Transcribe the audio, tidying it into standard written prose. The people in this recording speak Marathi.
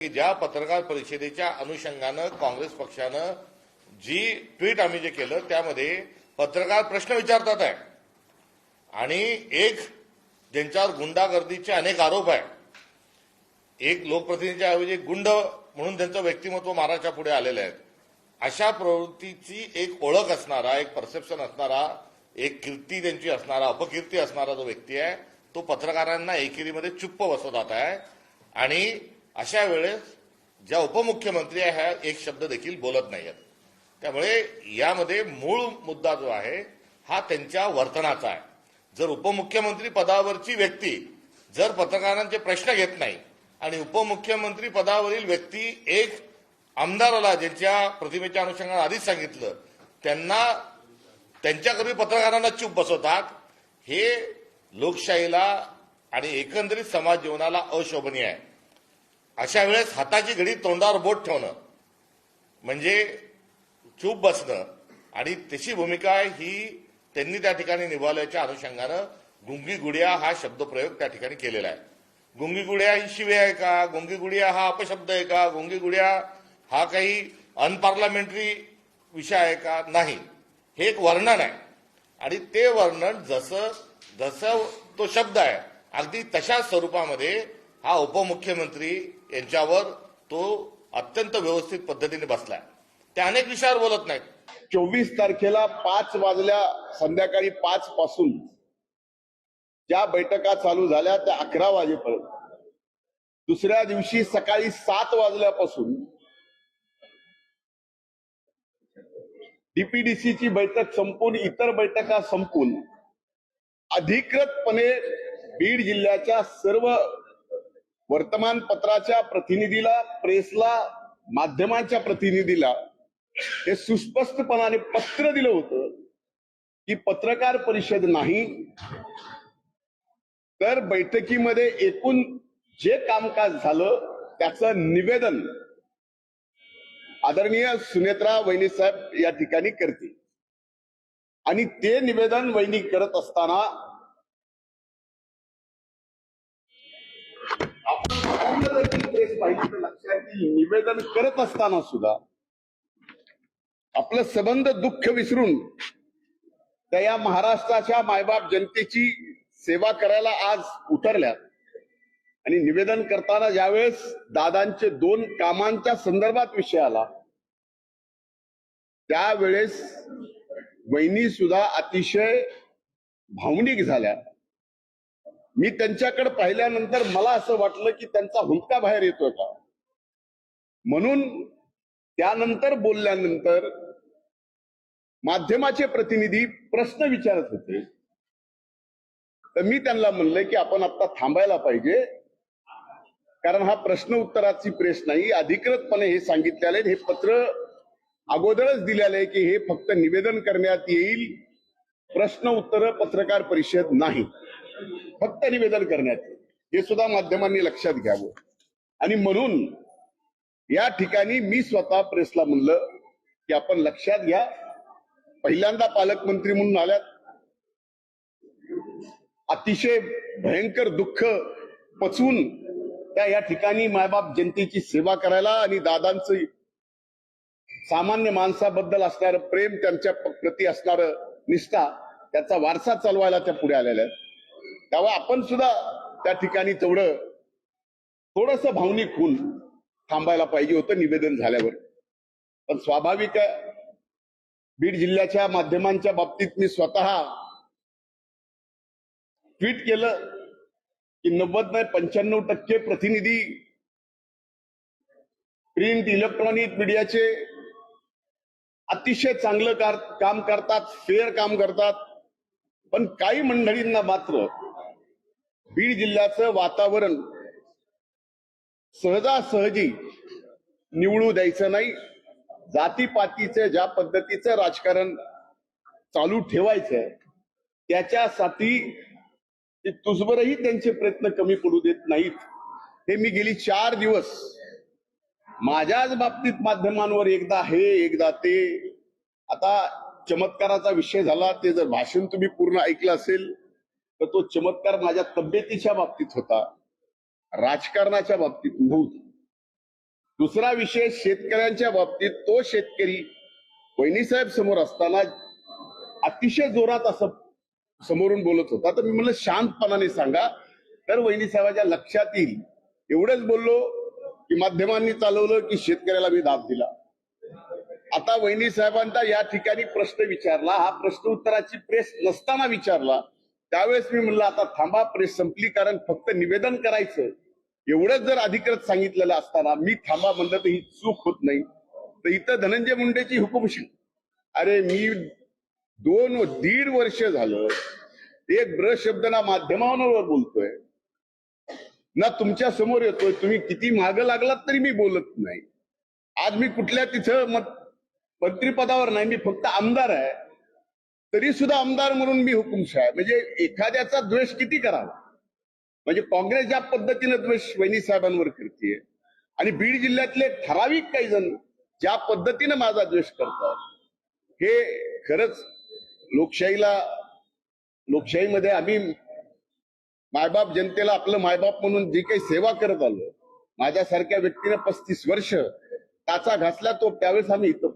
की ज्या पत्रकार परिषदेच्या अनुषंगानं काँग्रेस पक्षानं जी ट्विट आम्ही जे केलं त्यामध्ये पत्रकार प्रश्न विचारतात आहे आणि एक ज्यांच्यावर गुंडागर्दीचे अनेक आरोप आहे, एक लोकप्रतिनिधीच्या ऐवजी गुंड म्हणून त्यांचं व्यक्तिमत्व महाराष्ट्राच्या पुढे आलेलं आहे, अशा प्रवृत्तीची एक ओळख असणारा, एक परसेप्शन असणारा, एक कीर्ती त्यांची असणारा, अपकीर्ती असणारा जो व्यक्ती आहे तो पत्रकारांना एकेरीमध्ये चुप्प बसवत आहे आणि अशा वेळेस ज्या उपमुख्यमंत्री आहे एक शब्द देखील बोलत नाहीत। त्यामुळे यामध्ये मूळ मुद्दा जो आहे हा त्यांच्या वर्तनाचा आहे। जर उपमुख्यमंत्री पदावरची व्यक्ती जर पत्रकारांचे प्रश्न घेत नाही आणि उपमुख्यमंत्री पदावरील व्यक्ती एक आमदाराला ज्यांच्या प्रतिमेच्या अनुषंगाने आधीच सांगितलं त्यांच्याकरवी पत्रकारांना चूप बसवतात, हे लोकशाहीला आणि एकंदरीत समाज जीवनाला अशोभनीय आहे। अशा वेळेस हाताची घडी तोंडावर बोट ठेवणं म्हणजे चूप बसणं आणि तशी भूमिका ही त्यांनी त्या ठिकाणी निभावल्याच्या अनुषंगानं गुंगी गुडिया हा शब्दप्रयोग त्या ठिकाणी केलेला आहे। गुंगी गुडिया ही शिवी आहे का? गुंगी गुडिया हा अपशब्द आहे का? गुंगी गुडिया हा काही अनपार्लमेंटरी विषय आहे का? नाही, हे एक वर्णन आहे आणि ते वर्णन जसं तो शब्द आहे अगदी तशाच स्वरूपामध्ये हा उपमुख्यमंत्री यांच्यावर तो अत्यंत व्यवस्थित पद्धतीने बसलाय। ते अनेक विषयावर बोलत नाहीत। 24 तारखेला 5 वाजल्या, संध्याकाळी 5 पासून ज्या बैठका चालू झाल्या त्या 11 वाजेपर्यंत, दुसऱ्या दिवशी सकाळी 7 वाजल्यापासून डीपीडीसीची बैठक संपून इतर बैठका संपून अधिकृतपणे बीड जिल्ह्याच्या सर्व वर्तमानपत्राच्या प्रतिनिधीला, प्रेसला, माध्यमांच्या प्रतिनिधीला हे सुस्पष्टपणाने पत्र दिलं होतं की पत्रकार परिषद नाही तर बैठकीमध्ये एकूण जे कामकाज झालं त्याचं निवेदन आदरणीय सुनेत्रा वहिनी साहेब या ठिकाणी करतील आणि ते निवेदन वहिनी करत असताना लक्षात येईल, निवेदन करत असताना सुद्धा आपलं संबंध दुःख विसरून त्या या महाराष्ट्राच्या मायबाप जनतेची सेवा करायला आज उतरल्या आणि निवेदन करताना ज्यावेळेस दादांचे 2 कामांच्या संदर्भात विषय आला त्यावेळेस वहिनी सुद्धा अतिशय भावनिक झाल्या। मी त्यांच्याकडे पाहिल्यानंतर मला असं वाटलं की त्यांचा हुंदका बाहेर येतोय का, म्हणून त्यानंतर बोलल्यानंतर माध्यमाचे प्रतिनिधी प्रश्न विचारत होते तर मी त्यांना म्हणलं की आपण आता थांबायला पाहिजे, कारण हा प्रश्न उत्तराची प्रेस नाही, अधिकृतपणे हे सांगितलेले, हे पत्र अगोदरच दिलेलं आहे की हे फक्त निवेदन करण्यात येईल, प्रश्न उत्तर पत्रकार परिषद नाही, फक्त निवेदन करण्यात येईल, हे सुद्धा माध्यमांनी लक्षात घ्यावं। आणि म्हणून या ठिकाणी मी स्वतः प्रेसला म्हणलं की आपण लक्षात घ्या, पहिल्यांदा पालकमंत्री म्हणून आल्यात, अतिशय भयंकर दुःख पचवून त्या या ठिकाणी मायबाप जनतेची सेवा करायला आणि दादांचं सामान्य माणसाबद्दल असणारं प्रेम, त्यांच्या प्रती असणारं निष्ठा, त्याचा वारसा चालवायला त्या पुढे आलेल्या आहेत। तेव्हा आपण सुद्धा त्या ठिकाणी तेवढं थोडंसं भावनिक होऊन थांबायला पाहिजे होतं निवेदन झाल्यावर। पण स्वाभाविक आहे, बीड जिल्ह्याच्या माध्यमांच्या बाबतीत मी स्वतः ट्विट केलं की 90 नाही 95% प्रतिनिधी प्रिंट इलेक्ट्रॉनिक मीडियाचे अतिशय चांगलं काम करतात, फेअर काम करतात, पण काही मंडळींना मात्र बीड जिल्ह्याचं वातावरण सहजासहजी निवडू द्यायचं नाही, जातीपातीचं ज्या पद्धतीचं राजकारण चालू ठेवायचं त्याच्यासाठी तुझबरही त्यांचे प्रयत्न कमी पडू देत नाहीत। हे मी गेली 4 दिवस माझ्याच बाबतीत माध्यमांवर एकदा हे एकदा ते, आता चमत्काराचा विषय झाला, ते जर भाषण तुम्ही पूर्ण ऐकलं असेल तर तो चमत्कार माझ्या तब्येतीच्या बाबतीत होता, राजकारणाच्या बाबतीत नव्हता। दुसरा विषय, शेतकऱ्यांच्या बाबतीत तो शेतकरी वहिनीसाहेब समोर असताना अतिशय जोरात असं समोरून बोलत होता. तर मी म्हणलं शांतपणाने सांगा, तर वहिनीसाहेबांच्या लक्षात येईल. एवढंच बोललो की माध्यमांनी चालवलं की शेतकऱ्याला मी दाब दिला. आता वहिनीसाहेबांचा या ठिकाणी प्रश्न विचारला, हा प्रश्न उत्तराची प्रेस नसताना विचारला. त्यावेळेस मी म्हणलं आता थांबा, प्रेस संपली, कारण फक्त निवेदन करायचं एवढंच जर अधिकृत सांगितलेलं असताना मी थांबा म्हणलं तर ही चूक होत नाही. तर इथं धनंजय मुंडेची हुकुमशाही. अरे मी 2.5 वर्ष झालं एक ब्र शब्द ना माध्यमांवर बोलतोय ना तुमच्या समोर येतोय. तुम्ही किती मागं लागलात तरी मी बोलत नाही. आज मी कुठल्या तिथं मंत्रिपदावर नाही, मी फक्त आमदार आहे, तरी सुद्धा आमदार म्हणून मी हुकुमशाह आहे. म्हणजे एखाद्याचा द्वेष किती करावा. म्हणजे काँग्रेस ज्या पद्धतीने द्वेष वहिनी साहेबांवर करते आणि बीड जिल्ह्यातले ठराविक काही जण ज्या पद्धतीने माझा द्वेष करतात, हे खरंच लोकशाहीमध्ये आम्ही मायबाप जनतेला आपलं मायबाप म्हणून जी काही सेवा करत आलो, माझ्यासारख्या व्यक्तीने 35 वर्ष टाचा घासला, तो त्यावेळेस आम्ही इथं